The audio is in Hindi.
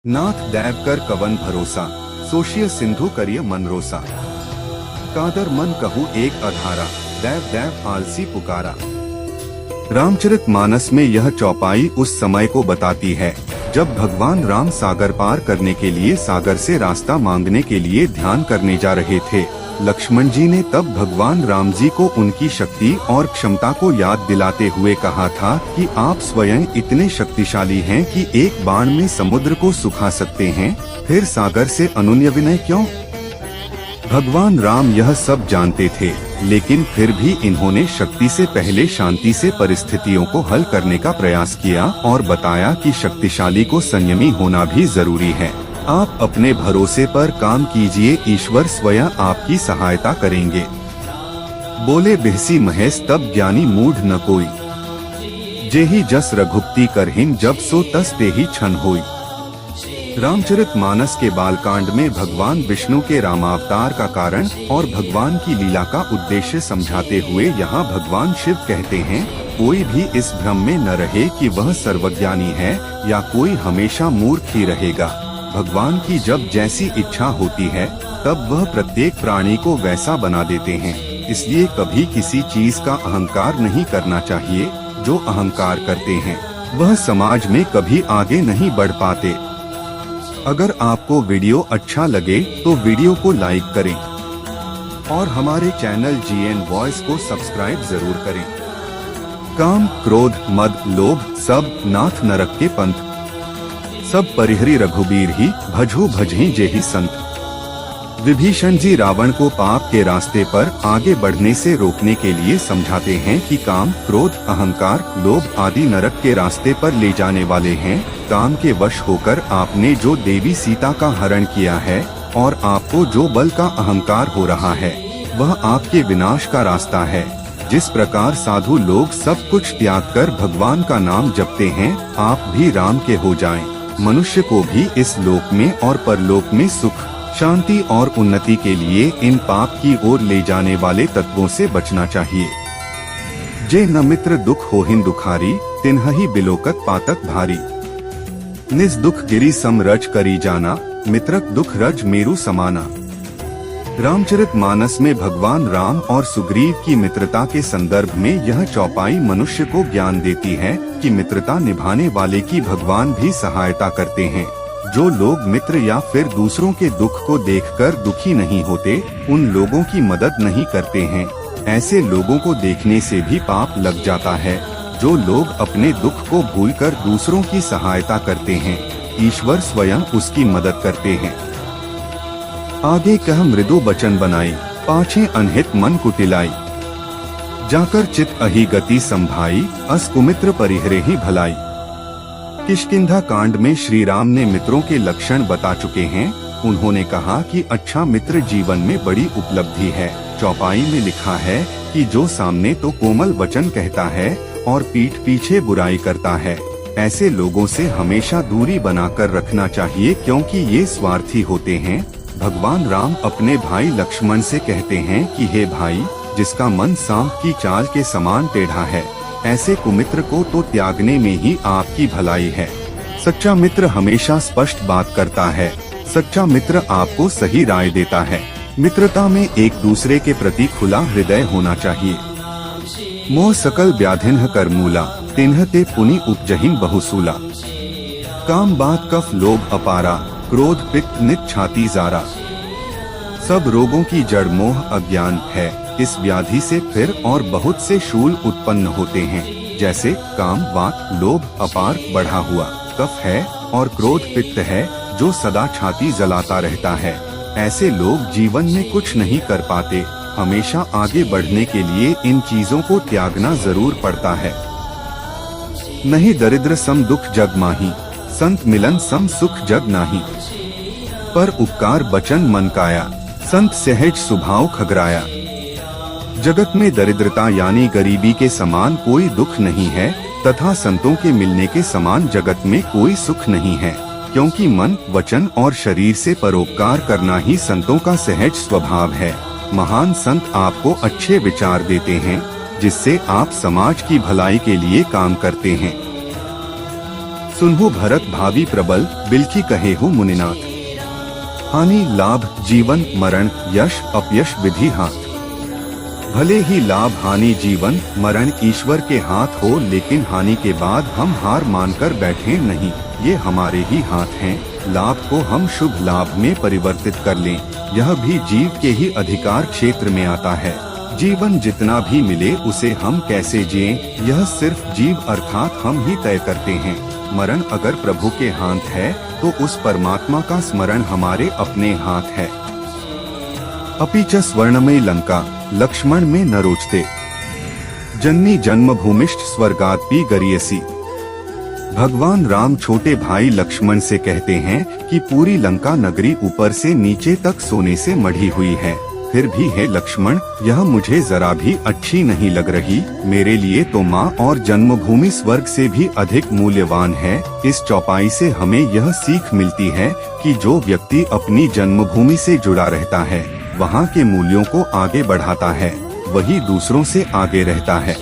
नाथ दैव कर कवन भरोसा, सोशिय सिंधु करिय मनरोसा। कादर मन कहू एक अधारा, दैव दैव आलसी पुकारा। रामचरित मानस में यह चौपाई उस समय को बताती है जब भगवान राम सागर पार करने के लिए सागर से रास्ता मांगने के लिए ध्यान करने जा रहे थे। लक्ष्मण जी ने तब भगवान राम जी को उनकी शक्ति और क्षमता को याद दिलाते हुए कहा था कि आप स्वयं इतने शक्तिशाली हैं कि एक बाण में समुद्र को सुखा सकते हैं, फिर सागर से अनुनय विनय क्यों? भगवान राम यह सब जानते थे, लेकिन फिर भी इन्होंने शक्ति से पहले शांति से परिस्थितियों को हल करने का प्रयास किया और बताया कि शक्तिशाली को संयमी होना भी जरूरी है। आप अपने भरोसे पर काम कीजिए, ईश्वर स्वयं आपकी सहायता करेंगे। बोले बिहसी महेश तब ज्ञानी मूढ़ न कोई, जेहि जस रघुपति करहिन जब सो तस तेहि छन होई। रामचरित मानस के बालकांड में भगवान विष्णु के रामावतार का कारण और भगवान की लीला का उद्देश्य समझाते हुए यहाँ भगवान शिव कहते हैं, कोई भी इस भ्रम में न रहे कि वह सर्वज्ञानी है या कोई हमेशा मूर्ख ही रहेगा। भगवान की जब जैसी इच्छा होती है तब वह प्रत्येक प्राणी को वैसा बना देते हैं। इसलिए कभी किसी चीज का अहंकार नहीं करना चाहिए। जो अहंकार करते हैं वह समाज में कभी आगे नहीं बढ़ पाते। अगर आपको वीडियो अच्छा लगे तो वीडियो को लाइक करें और हमारे चैनल GN वॉइस को सब्सक्राइब जरूर करें। काम क्रोध मद लोभ सब नाथ नरक के पंथ, सब परिहरी रघुबीर ही भजहु भजहि जेहि संत। विभीषण जी रावण को पाप के रास्ते पर आगे बढ़ने से रोकने के लिए समझाते हैं कि काम क्रोध अहंकार लोभ आदि नरक के रास्ते पर ले जाने वाले हैं। काम के वश होकर आपने जो देवी सीता का हरण किया है और आपको जो बल का अहंकार हो रहा है वह आपके विनाश का रास्ता है। जिस प्रकार साधु लोग सब कुछ त्याग कर भगवान का नाम जपते हैं, आप भी राम के हो जाएं। मनुष्य को भी इस लोक में और परलोक में सुख शांति और उन्नति के लिए इन पाप की ओर ले जाने वाले तत्वों से बचना चाहिए। जे न मित्र दुख होहिन दुखारी, तिन्हहि बिलोकत पातक भारी। निज दुख गिरि सम रज करी जाना, मित्रक दुख रज मेरु समाना। रामचरित मानस में भगवान राम और सुग्रीव की मित्रता के संदर्भ में यह चौपाई मनुष्य को ज्ञान देती है कि मित्रता निभाने वाले की भगवान भी सहायता करते हैं। जो लोग मित्र या फिर दूसरों के दुख को देखकर दुखी नहीं होते, उन लोगों की मदद नहीं करते हैं। ऐसे लोगों को देखने से भी पाप लग जाता है। जो लोग अपने दुख को भूलकर दूसरों की सहायता करते हैं, ईश्वर स्वयं उसकी मदद करते हैं। आगे कह मृदु बचन बनाई, पाछे अनहित मन कुटिलाई। जाकर चित अहि गति संभाई, अस कुमित्र परिहरे ही भलाई। किष्किंधा कांड में श्री राम ने मित्रों के लक्षण बता चुके हैं। उन्होंने कहा कि अच्छा मित्र जीवन में बड़ी उपलब्धि है। चौपाई में लिखा है कि जो सामने तो कोमल वचन कहता है और पीठ पीछे बुराई करता है, ऐसे लोगों से हमेशा दूरी बनाकर रखना चाहिए, क्योंकि ये स्वार्थी होते हैं। भगवान राम अपने भाई लक्ष्मण से कहते हैं कि हे भाई, जिसका मन सांप की चाल के समान टेढ़ा है, ऐसे कुमित्र को तो त्यागने में ही आपकी भलाई है। सच्चा मित्र हमेशा स्पष्ट बात करता है। सच्चा मित्र आपको सही राय देता है। मित्रता में एक दूसरे के प्रति खुला हृदय होना चाहिए। मोह सकल व्याधिन्ह कर मूला, तिन्ह ते पुनि उपजहिन बहुसूला। काम बात कफ लोभ अपारा, क्रोध पित्त नित छाती जारा। सब रोगों की जड़ मोह अज्ञान है। इस व्याधि से फिर और बहुत से शूल उत्पन्न होते हैं, जैसे काम वात लोभ अपार बढ़ा हुआ, कफ है और क्रोध पित्त है जो सदा छाती जलाता रहता है। ऐसे लोग जीवन में कुछ नहीं कर पाते। हमेशा आगे बढ़ने के लिए इन चीजों को त्यागना जरूर पड़ता है। नहीं दरिद्र सम दुख जग माही, संत मिलन सम सुख जग नाही। पर उपकार बचन मन काया, संत सहज स्वभाव खगराया। जगत में दरिद्रता यानी गरीबी के समान कोई दुख नहीं है तथा संतों के मिलने के समान जगत में कोई सुख नहीं है, क्योंकि मन वचन और शरीर से परोपकार करना ही संतों का सहज स्वभाव है। महान संत आपको अच्छे विचार देते हैं, जिससे आप समाज की भलाई के लिए काम करते हैं। सुनहु भरत भावी प्रबल, बिलखी कहेहु मुनिनाथ। हानि लाभ जीवन मरण, यश अपयश विधि हाथ। भले ही लाभ हानि जीवन मरण ईश्वर के हाथ हो, लेकिन हानि के बाद हम हार मानकर बैठे नहीं, ये हमारे ही हाथ हैं। लाभ को हम शुभ लाभ में परिवर्तित कर लें, यह भी जीव के ही अधिकार क्षेत्र में आता है। जीवन जितना भी मिले उसे हम कैसे जिएं, यह सिर्फ जीव अर्थात हम ही तय करते हैं। मरण अगर प्रभु के हाथ है तो उस परमात्मा का स्मरण हमारे अपने हाथ है। अपि च स्वर्णमयी लंका लक्ष्मण में न रोचते, जननी जन्मभूमिष्ठ स्वर्गादपि गरीयसी। भगवान राम छोटे भाई लक्ष्मण से कहते हैं कि पूरी लंका नगरी ऊपर से नीचे तक सोने से मढ़ी हुई है, फिर भी है लक्ष्मण यह मुझे जरा भी अच्छी नहीं लग रही। मेरे लिए तो माँ और जन्मभूमि स्वर्ग से भी अधिक मूल्यवान है। इस चौपाई से हमें यह सीख मिलती है कि जो व्यक्ति अपनी जन्मभूमि से जुड़ा रहता है, वहाँ के मूल्यों को आगे बढ़ाता है, वही दूसरों से आगे रहता है।